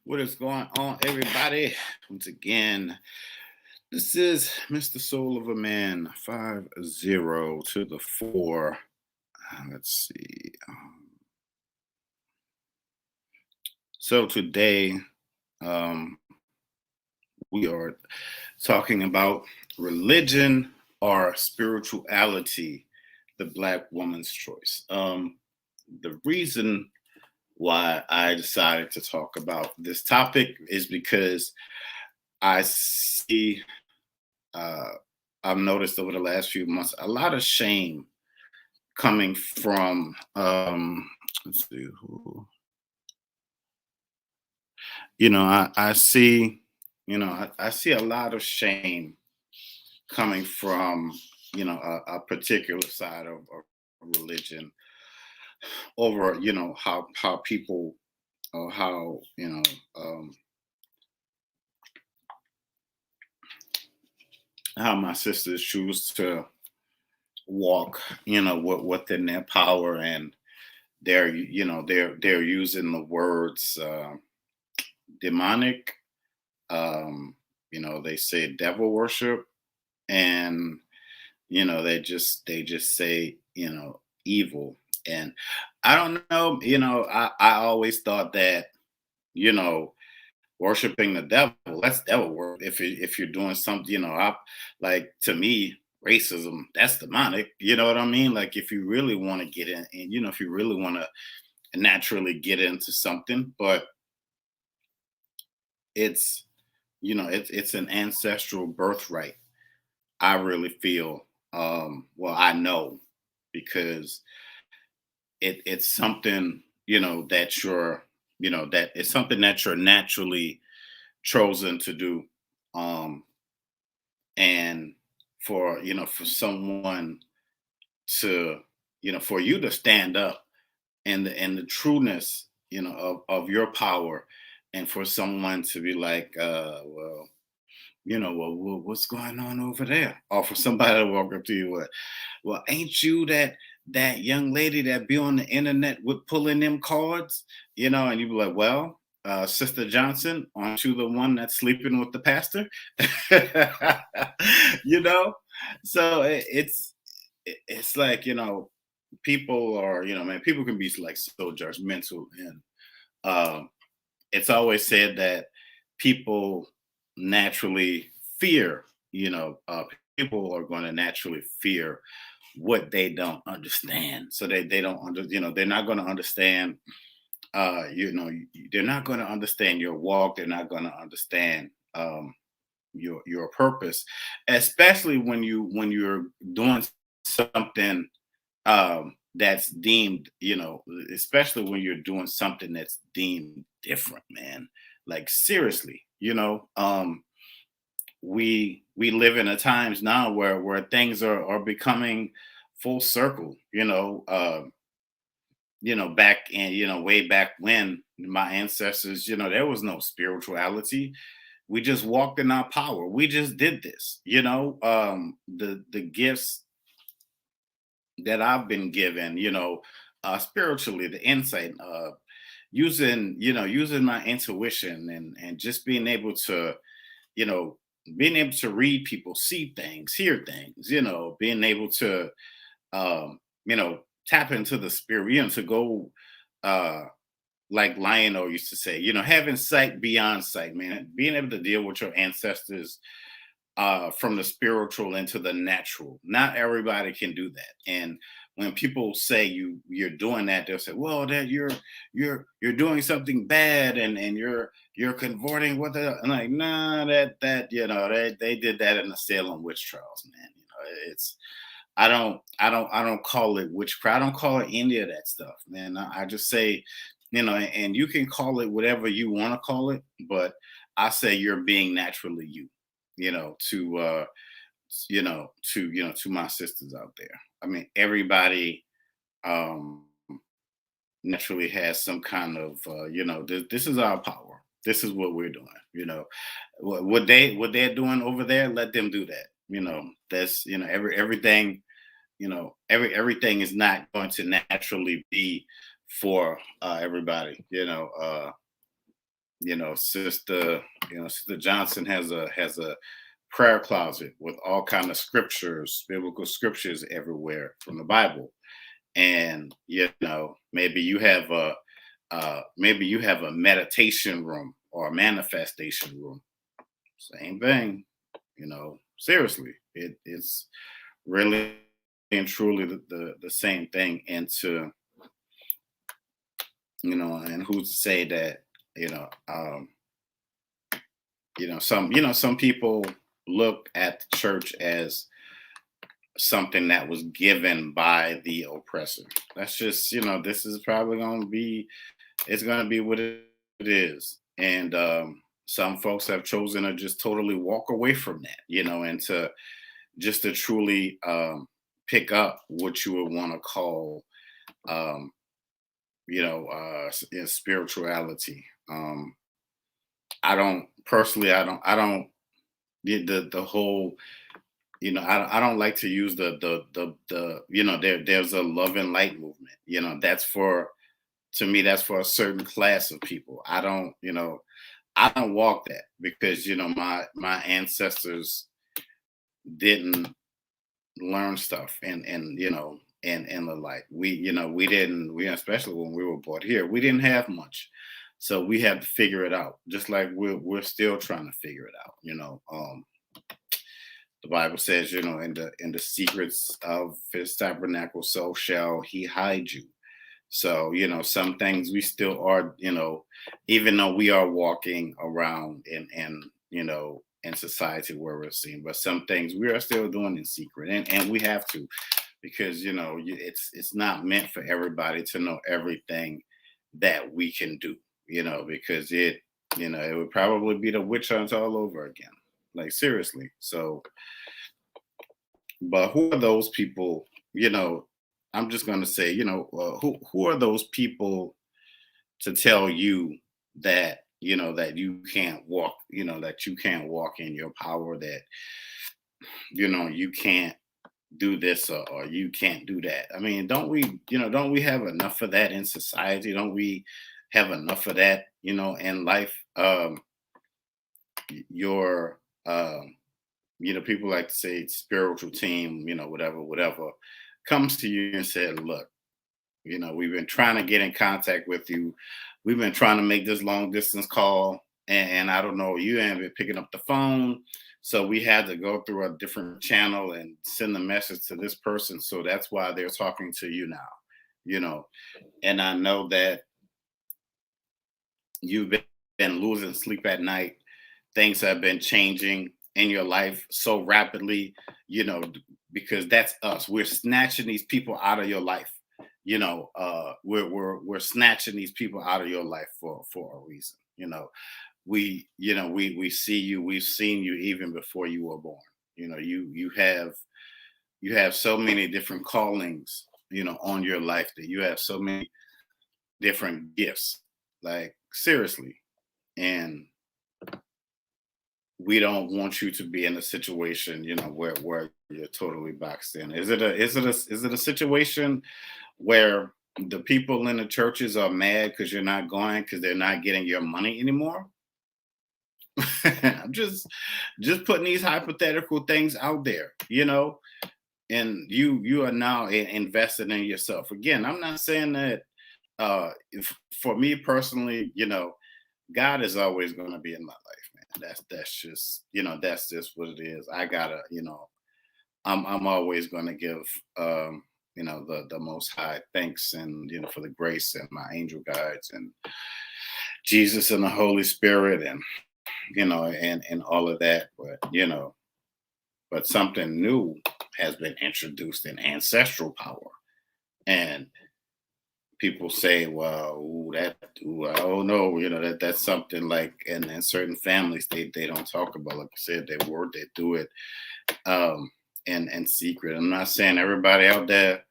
What is going on, everybody? Once again, this is Mr. Soul of a Man 50 to the 4. Let's see. So today, um, we are talking about religion or spirituality, the Black woman's choice. The reason why I decided to talk about this topic is because I see uh, I've noticed over the last few months a lot of shame coming from let's see who I see I see a lot of shame coming from a particular side of religion over how people or how my sisters choose to walk within their power, and they're using the words demonic. They say devil worship, and they just say evil. And I don't know. I always thought that you know worshiping the devil, that's devil work. If you're doing something, like, to me, racism, that's demonic. You know what I mean? Like, if you really want to get in, and if you really want to naturally get into something, but it's it's an ancestral birthright. I really feel, well, I know, because it's something that it's something that you're naturally chosen to do. um and for someone to for you to stand up and the trueness of your power, and for someone to be like, well, what's going on over there? Or for somebody to walk up to you with, well, ain't you that young lady that be on the internet with pulling them cards? And you be like, well, Sister Johnson, aren't you the one that's sleeping with the pastor? you know? So it's like, people are, man, people can be like so judgmental. And um it's always said that people naturally fear, people are going to naturally fear what they don't understand. So they don't they're not going to understand, they're not going to understand your walk. They're not going to understand your purpose, especially when you're doing something that's deemed, especially when you're doing something that's deemed different, man. Like, seriously, we live in a times now where things are becoming full circle. Back in, way back when my ancestors, there was no spirituality. We just walked in our power. We just did this. The gifts that I've been given, spiritually, the insight, using my intuition, and just you know, being able to read people, see things, hear things, being able to, tap into the spirit, to go, uh, like Lionel used to say, having sight beyond sight, man, being able to deal with your ancestors, from the spiritual into the natural. Not everybody can do that. And when people say you're doing that, they'll say, well, that you're doing something bad, and you're converting with it. And like, nah, that they did that in the Salem witch trials, man. It's I don't call it witchcraft. I don't call it any of that stuff, man. I just say, and you can call it whatever you want to call it, but I say you're being naturally you, to to my sisters out there. I mean, everybody um naturally has some kind of, this is our power. This is what we're doing. What they're doing over there, let them do that. That's, everything, everything is not going to naturally be for everybody. Sister, Sister Johnson has a prayer closet with all kind of scriptures, biblical scriptures everywhere from the Bible. And maybe you have a meditation room or a manifestation room. Same thing, seriously. It's really and truly the same thing. And and who's to say that, you know, um, some people look at the church as something that was given by the oppressor. That's just, this is probably it's going to be what it is. And some folks have chosen to just totally walk away from that, and to truly pick up what you would want to call, um, spirituality. I don't personally, I don't, the whole, I don't like to use there's a love and light movement. That's for, to me, that's for a certain class of people. I don't walk that because, my ancestors didn't learn stuff and the like. We didn't, especially when we were brought here, we didn't have much. So we had to figure it out, just like we're still trying to figure it out. The Bible says, in the secrets of his tabernacle, so shall he hide you. So, some things we still are, even though we are walking around in society where we're seen, but some things we are still doing in secret, and we have to, because, it's not meant for everybody to know everything that we can do, because it would probably be the witch hunt all over again. Like, seriously. So, but who are those people? I'm just going to say, who are those people to tell you that that you can't walk, that you can't walk in your power, that you can't do this, or you can't do that. I mean, don't we have enough of that in society? Don't we have enough of that, in life? Your People like to say spiritual team, whatever, comes to you and said, look, we've been trying to get in contact with you. We've been trying to make this long distance call, and I don't know, you haven't been picking up the phone. So we had to go through a different channel and send a message to this person. So that's why they're talking to you now, and I know that you've been losing sleep at night. Things have been changing in your life so rapidly, because that's us. We're snatching these people out of your life. We're snatching these people out of your life for a reason. We see you. We've seen you even before you were born. You have so many different callings, on your life, that you have so many different gifts. Like, seriously. And we don't want you to be in a situation, where you're totally boxed in. Is it a situation where the people in the churches are mad because you're not going because they're not getting your money anymore? I'm just putting these hypothetical things out there, and you are now invested in yourself. Again, I'm not saying that for me personally, God is always going to be in my life, man. That's just what it is. I gotta, I'm always going to give, the Most High thanks, and for the grace, and my angel guides, and Jesus and the Holy Spirit, and and all of that. But something new has been introduced in ancestral power, and people say, well, I don't know, that's something like, in certain families they don't talk about. Like I said, they do it in secret. I'm not saying everybody out there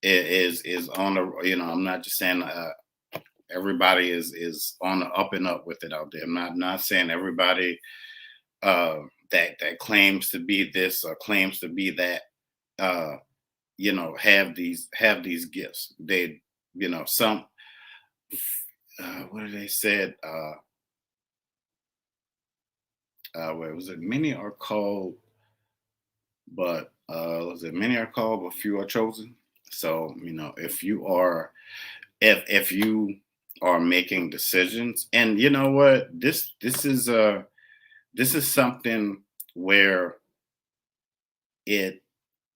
is on the, I'm not just saying everybody is on the up and up with it out there. I'm not saying everybody that claims to be this or claims to be that, have these gifts. They, some, what did they said? What was it? Many are called, but was it many are called, but few are chosen. So if you are, if you are making decisions, and you know what, this is something where it,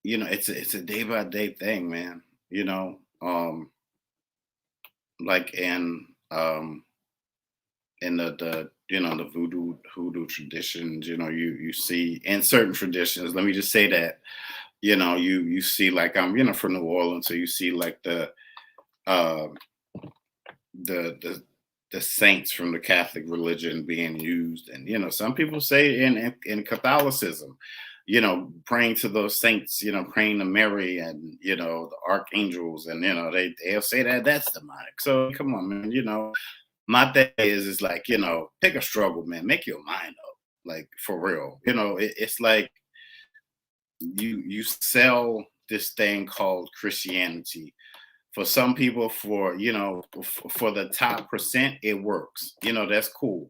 it's a day by day thing, man. Like in the voodoo traditions, you see in certain traditions. Let me just say that you see, like, I'm from New Orleans, so you see like uh the the the saints from the Catholic religion being used, and some people say in Catholicism, praying to those saints, praying to Mary and the archangels, and they'll say that that's demonic. So come on, man. My thing is like, pick a struggle, man. Make your mind up, like, for real. It's like you sell this thing called Christianity. For some people, for for the top percent, it works. That's cool.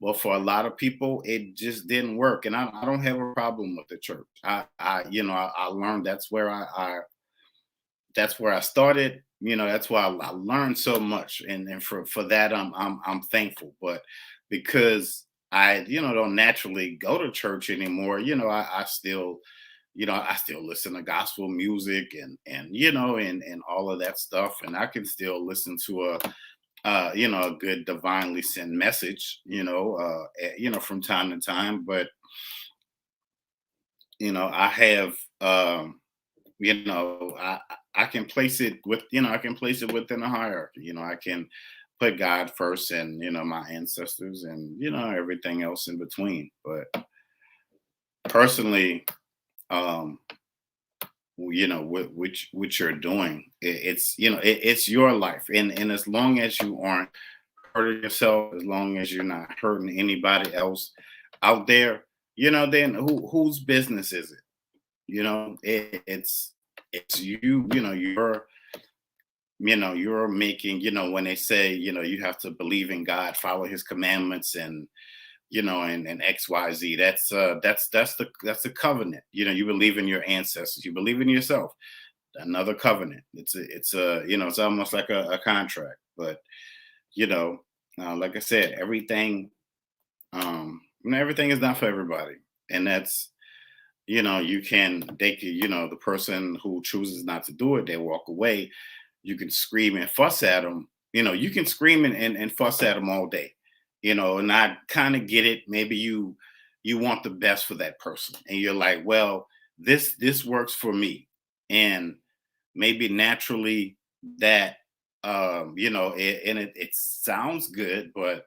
But for a lot of people, it just didn't work, and I don't have a problem with the church. I learned that's where I started. That's why I learned so much, and for that, I'm thankful. But because I don't naturally go to church anymore, I still I still listen to gospel music, and all of that stuff, and I can still listen to a good divinely sent message, from time to time. But I have, I can place it with, I can place it within a hierarchy. I can put God first, and my ancestors, and everything else in between. But personally, um which you're doing, it's it's your life, and as long as you aren't hurting yourself, as long as you're not hurting anybody else out there, then whose business is it? It's you. You're making, when they say, you have to believe in God, follow his commandments, and and XYZ. That's the covenant. You believe in your ancestors, you believe in yourself. Another covenant. It's almost like a contract. But you know, like I said, everything is not for everybody, and that's you can they can the person who chooses not to do it, they walk away. You can scream and fuss at them. You can scream and fuss at them all day. And I kind of get it. Maybe you want the best for that person, and you're like, well, this works for me, and maybe naturally that it sounds good, but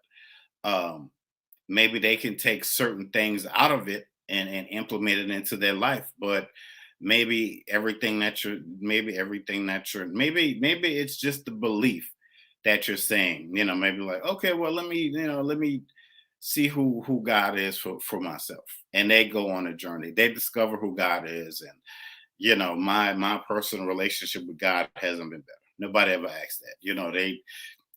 um maybe they can take certain things out of it and implement it into their life. But maybe it's just the belief that you're saying, maybe like, okay, well, let me see who God is for myself. And they go on a journey, they discover who God is. And my personal relationship with God hasn't been better. Nobody ever asked that.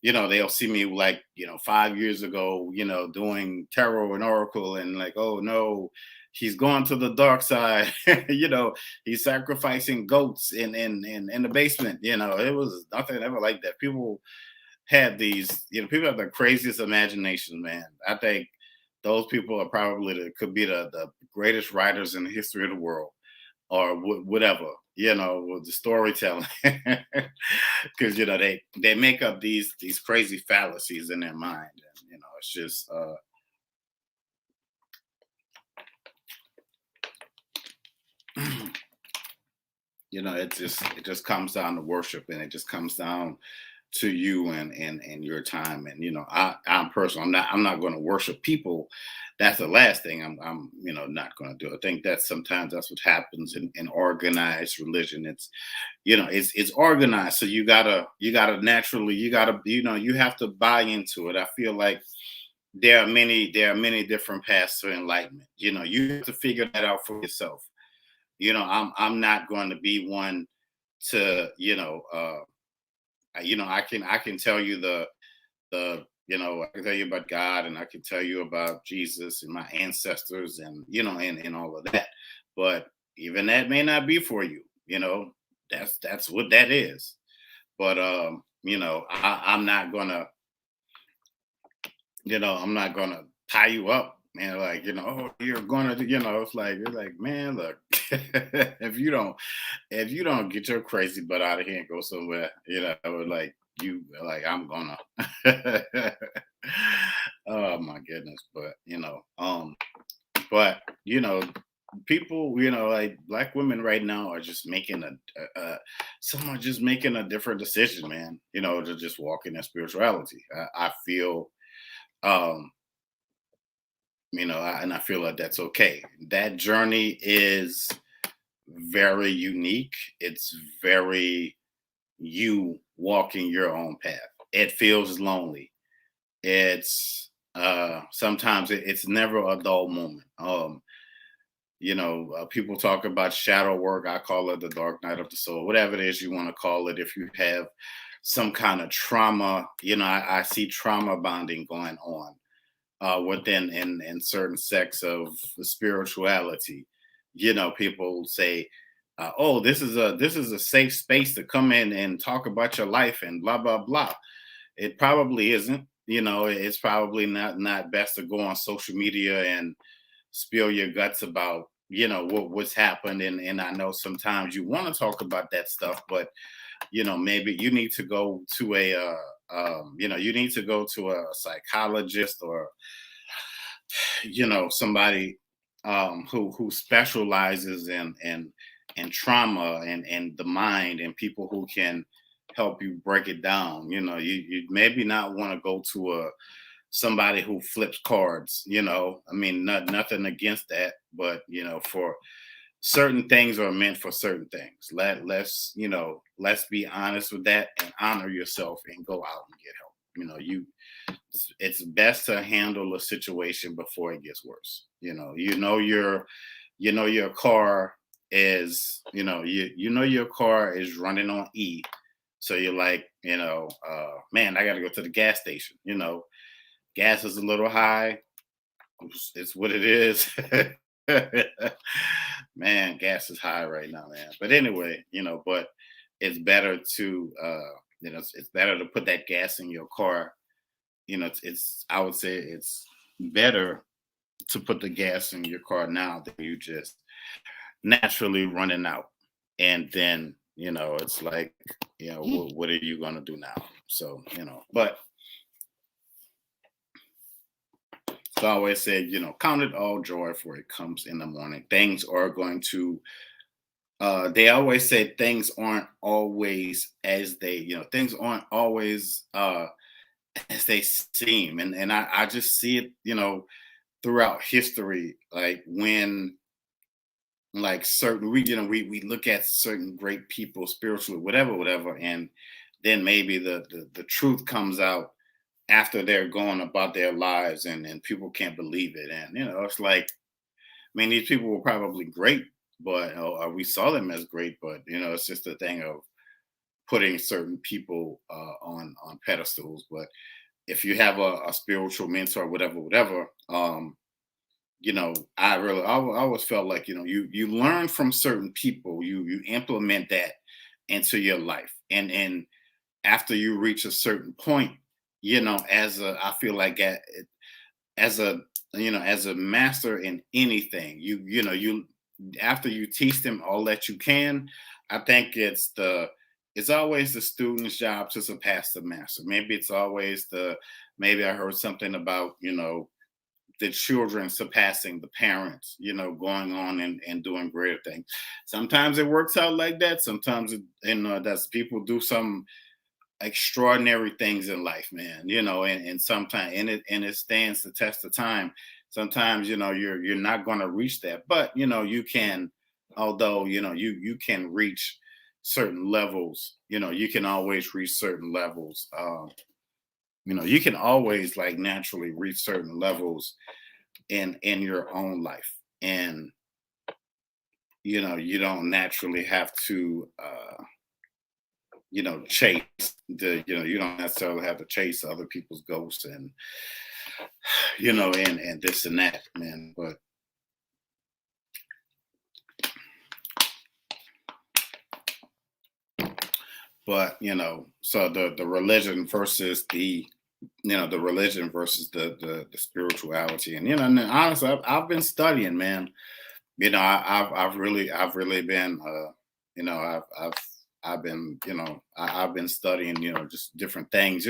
They'll see me, like, 5 years ago, doing tarot and oracle, and like, oh no, he's gone to the dark side. He's sacrificing goats in the basement. It was nothing ever like that. People have the craziest imagination, man. I think those people are probably could be the greatest writers in the history of the world, or whatever, with the storytelling. Because they make up these crazy fallacies in their mind, and it's just it just comes down to worship, and it just comes down to you and your time. And I'm personal, I'm not going to worship people. That's the last thing I'm not going to do. I think that sometimes that's what happens in organized religion. It's organized, so you gotta naturally, you have to buy into it. I feel like there are many different paths to enlightenment. You have to figure that out for yourself. I'm not going to be one to I can tell you the I can tell you about God, and I can tell you about Jesus and my ancestors, and and all of that. But even that may not be for you. That's what that is. But I'm not gonna, I'm not gonna tie you up, man. Like, oh, you're gonna, it's like, man, look, if you don't get your crazy butt out of here and go somewhere, like like I'm gonna. Oh my goodness, but but people, like black women right now are just making some are just making a different decision, man. To just walk in their spirituality. I feel, um, and I feel like that's okay. That journey is very unique. It's very you walking your own path. It feels lonely. It's sometimes it's never a dull moment. People talk about shadow work. I call it the dark night of the soul, whatever it is you want to call it. If you have some kind of trauma, I see trauma bonding going on within in certain sects of the spirituality. People say, "Oh, this is a safe space to come in and talk about your life and blah blah blah." It probably isn't. It's probably not best to go on social media and spill your guts about what's happened. And I know sometimes you want to talk about that stuff, but maybe you need to go to a psychologist, or somebody who specializes in trauma and the mind, and people who can help you break it down. You maybe not want to go to a somebody who flips cards. I mean, nothing against that, but for certain things are meant for certain things. Let's be honest with that and honor yourself and go out and get help. It's best to handle a situation before it gets worse. Your car is, your car is running on E. So you're like, man, I got to go to the gas station. Gas is a little high. It's what it is. Man, gas is high right now, man. But anyway, but it's better to it's better to put that gas in your car. It's I would say it's better to put the gas in your car now than you just naturally running out. And then, it's like, what are you gonna do now? So, but so I always said, count it all joy for it comes in the morning. Things are going to they always say things aren't always as things aren't always as they seem. And I just see it, throughout history, like when like certain we look at certain great people spiritually, whatever, and then maybe the truth comes out after they're going about their lives, and people can't believe it. And it's like, I mean, these people were probably great, but we saw them as great, but it's just a thing of putting certain people on pedestals. But if you have a spiritual mentor, whatever, I always felt like, you learn from certain people, you implement that into your life, and after you reach a certain point, I feel like as a as a master in anything, you after you teach them all that you can, I think it's always the student's job to surpass the master. Maybe I heard something about the children surpassing the parents, going on and doing greater things. Sometimes it works out like that. Sometimes that's people do some extraordinary things in life, man. And sometimes and it stands the test of time. Sometimes you're not going to reach that, but you can. Although you can reach certain levels, you can always reach certain levels. You can always like naturally reach certain levels in your own life, and you don't naturally have to chase you don't necessarily have to chase other people's ghosts and and this and that, man. But so the religion versus the religion versus the spirituality. And then honestly, I've been studying, man. I've really been I've been I've been studying, just different things,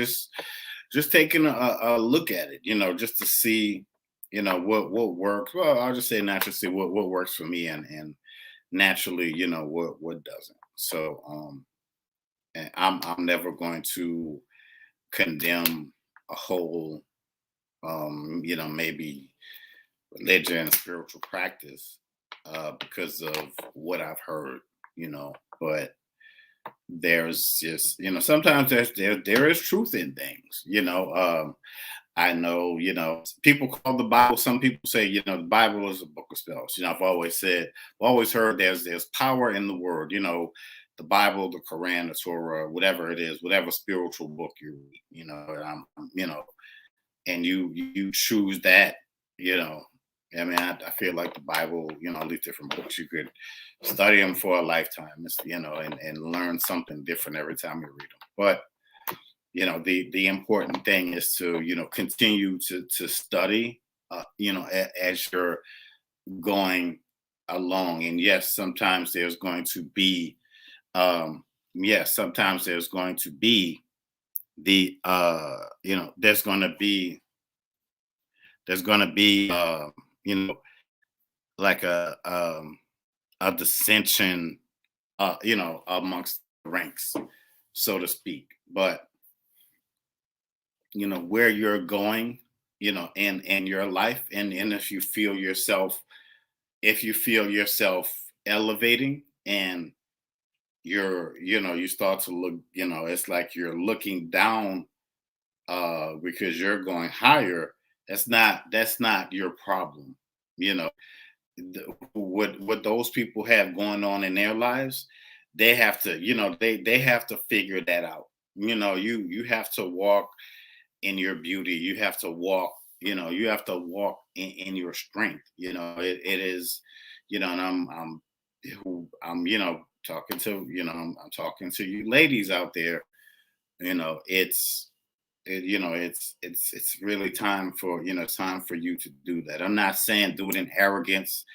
just taking a look at it, just to see, what works. Well, I'll just say naturally see what works for me, and naturally, what doesn't. So and I'm never going to condemn a whole maybe religion and spiritual practice because of what I've heard, but there's just, sometimes there is truth in things, I know, people call the Bible, some people say, the Bible is a book of spells. I've always heard there's power in the word, the Bible, the Quran, the Torah, whatever it is, whatever spiritual book you read, and and you choose that, you know. I mean, I feel like the Bible, all these different books, you could study them for a lifetime, and learn something different every time you read them. But the important thing is to continue to study, as you're going along. And yes, sometimes there's going to be, sometimes there's going to be the there's going to be you know like a dissension, amongst the ranks, so to speak. But where you're going, in your life, and if you feel yourself elevating, and you start to look, it's like you're looking down, because you're going higher. That's not your problem. you know what those people have going on in their lives, they have to, they have to figure that out. You have to walk in your beauty. You have to walk, you have to walk in your strength. It is, and I'm talking to, I'm talking to you ladies out there. It's it's really time for, time for you to do that. I'm not saying do it in arrogance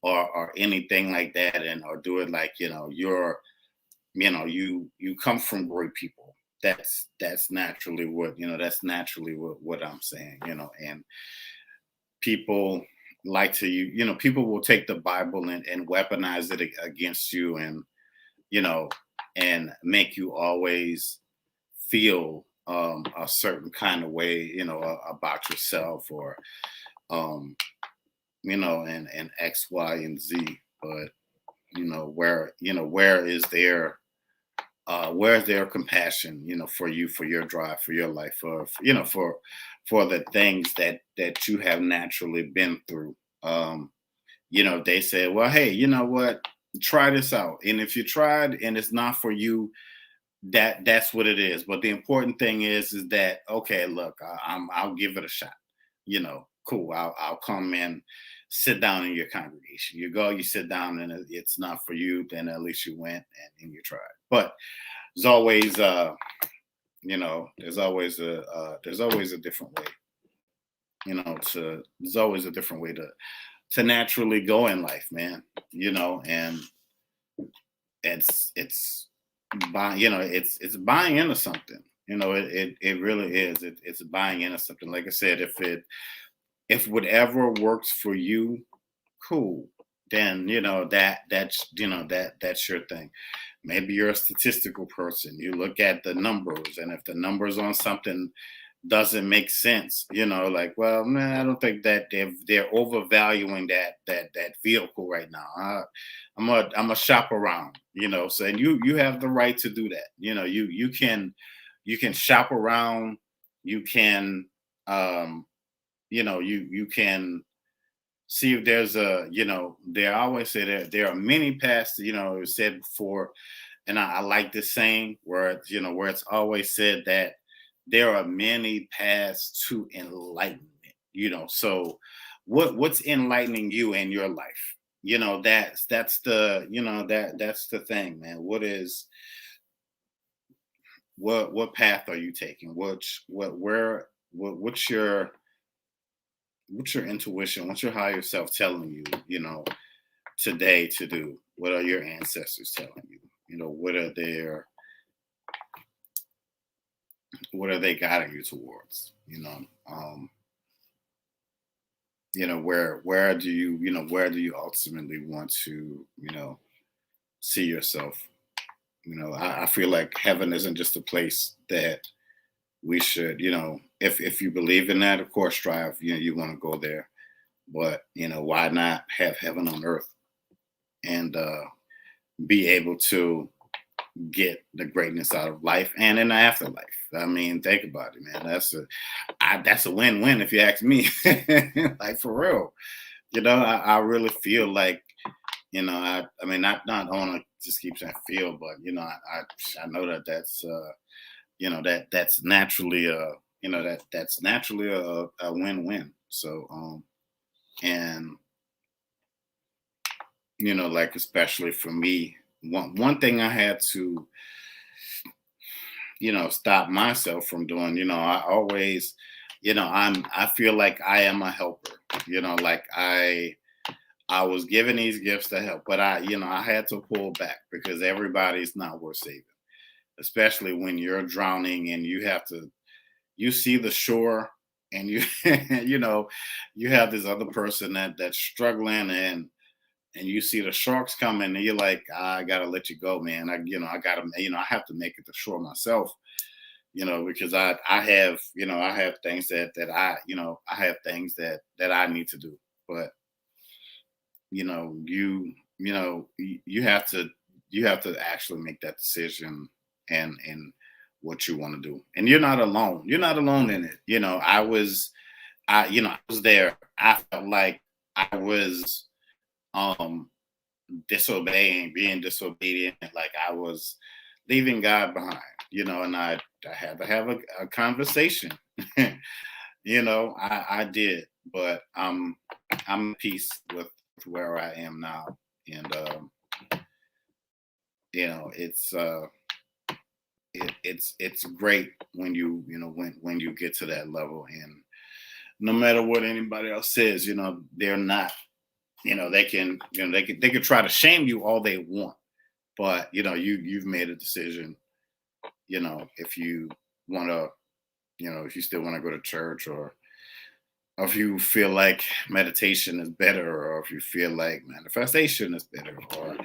or anything like that, and or do it like, you come from great people. That's naturally what I'm saying. And people like to, people will take the Bible and weaponize it against you, and you know and make you always feel a certain kind of way, about yourself, or um and X, Y, and Z. But where is there, where's their compassion, for you, for your drive, for your life, for the things that you have naturally been through. They say, well, hey, you know what, try this out. And if you tried and it's not for you, that's what it is. But the important thing is that, okay, look, I'll give it a shot. Cool. I'll come and sit down in your congregation. You go, you sit down, and it's not for you. Then at least you went and you tried. But there's always, there's always a different way. There's always a different way to naturally go in life, man. And it's buying, it's buying into something. It really is. It's buying into something. Like I said, if whatever works for you, cool. Then that's your thing. Maybe you're a statistical person. You look at the numbers, and if the numbers on something doesn't make sense, like, well, man, I don't think that they're overvaluing that vehicle right now. I'm a shop around, So, and you have the right to do that. You can shop around. You can, you can see if there's a, they always say that there are many paths, it was said before, and I like this saying where where it's always said that there are many paths to enlightenment. So what's enlightening you in your life? That's the that's the thing, man. What path are you taking? What's your intuition? What's your higher self telling you? Today to do? What are your ancestors telling you? What are they guiding you towards? Where do you ultimately want to see yourself? I feel like heaven isn't just a place that we should, if you believe in that, of course, strive. You want to go there, but why not have heaven on earth and be able to get the greatness out of life and in the afterlife? I mean, think about it, man. That's a win-win if you ask me. Like, for real. I really feel like, I mean, not I want to just keep saying feel, but I know that that's naturally that's naturally a win-win. So and like, especially for me, one thing I had to stop myself from doing. I always, I feel like I am a helper. Like, I was given these gifts to help, but I had to pull back because everybody's not worth saving, especially when you're drowning and you see the shore, and you have this other person that's struggling, and you see the sharks coming, and you're like, I gotta let you go, man. I gotta, I have to make it to shore myself, because I have things I have things that I need to do. But you have to actually make that decision, and what you want to do. And you're not alone in it. I was there. I felt like I was um being disobedient, like I was leaving God behind, and I had to have a conversation. I did, but I'm at peace with where I am now. And it's it's great when when you get to that level, and no matter what anybody else says, they're not, they can try to shame you all they want, but you've made a decision. If you want to, if you still want to go to church, or if you feel like meditation is better, or if you feel like manifestation is better, or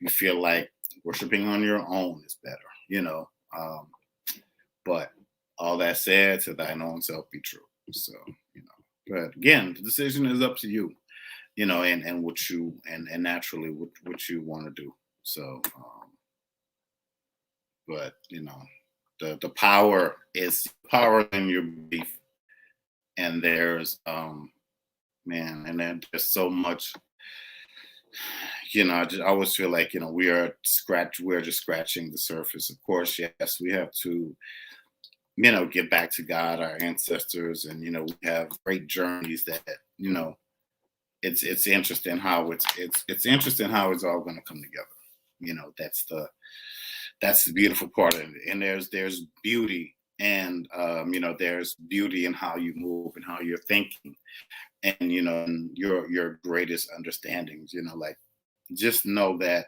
you feel like worshiping on your own is better, um, but all that said, to thine own self be true. So, but again, the decision is up to you, and what you, and naturally what you want to do. So, but the power is power in your belief, and there's and then there's so much. I always feel like we're just scratching the surface. Of course, yes, we have to get back to God, our ancestors, and we have great journeys that it's interesting how it's interesting how it's all going to come together. That's the beautiful part of it. And there's beauty, and there's beauty in how you move and how you're thinking, and and your greatest understandings. Like, just know that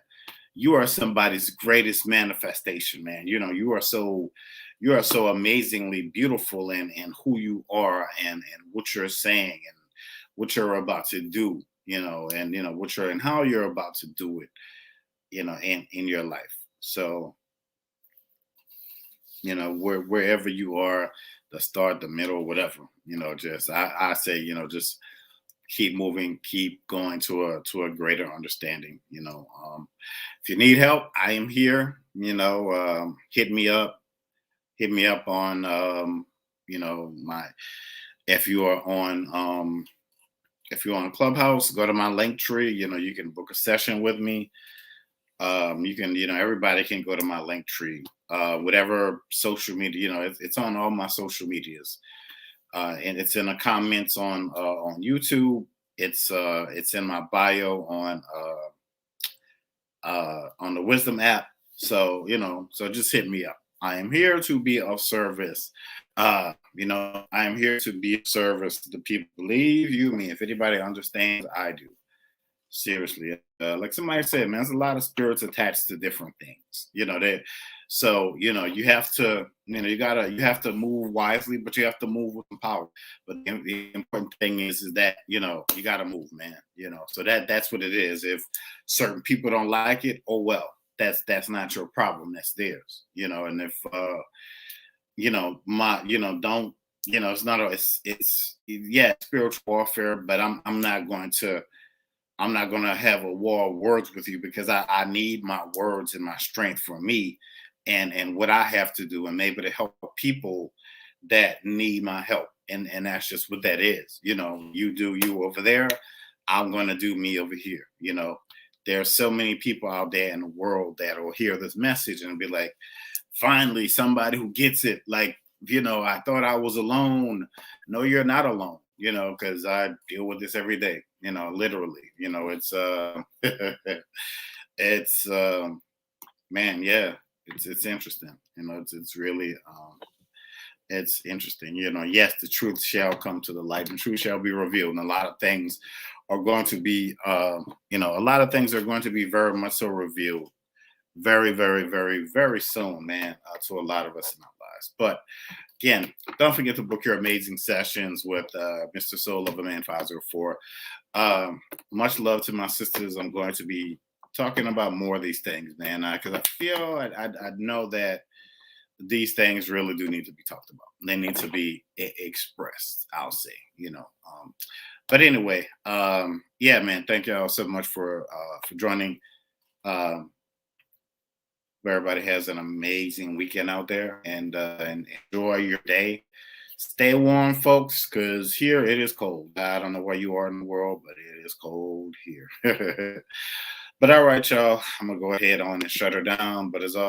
you are somebody's greatest manifestation, man. You are so amazingly beautiful in who you are, and what you're saying, and what you're about to do, and what you're and how you're about to do it, in your life. So, wherever you are, the start, the middle, whatever, just I say, just keep moving, keep going to a greater understanding. If you need help, I am here. Hit me up on my if you are on if you're on Clubhouse, go to my link tree. You can book a session with me. You can, everybody can go to my link tree, whatever social media, it's on all my social medias, and it's in the comments on YouTube. It's in my bio on the Wisdom app. So so just hit me up. I am here to be of service. I am here to be of service to the people. Believe you me, if anybody understands, I do. Seriously, like somebody said, man, there's a lot of spirits attached to different things. So you have to, you have to move wisely, but you have to move with some power. But the important thing is that you got to move, man. So that's what it is. If certain people don't like it, oh well, that's not your problem. That's theirs. And if don't it's not a it's yeah, spiritual warfare, but I'm not going to have a war of words with you, because I need my words and my strength for me, and what I have to do, and maybe to help people that need my help. And that's just what that is. You do you over there, I'm going to do me over here. There's so many people out there in the world that will hear this message and be like, finally somebody who gets it. Like, I thought I was alone. No, you're not alone, because I deal with this every day, literally. It's man, yeah, it's interesting. It's really it's interesting. Yes, the truth shall come to the light, and truth shall be revealed. And a lot of things are going to be a lot of things are going to be very much so revealed very, very, very, very soon, man, to a lot of us in our lives. But again, don't forget to book your amazing sessions with Mr. Soul of a Man 504. Much love to my sisters. I'm going to be talking about more of these things, man, because I feel I know that these things really do need to be talked about. They need to be expressed, I'll say, but anyway, yeah, man, thank y'all so much for joining. Um, Everybody has an amazing weekend out there, and enjoy your day. Stay warm, folks, because here it is cold. I don't know where you are in the world, but it is cold here. But all right, y'all, I'm gonna go ahead on and shut her down. But as always,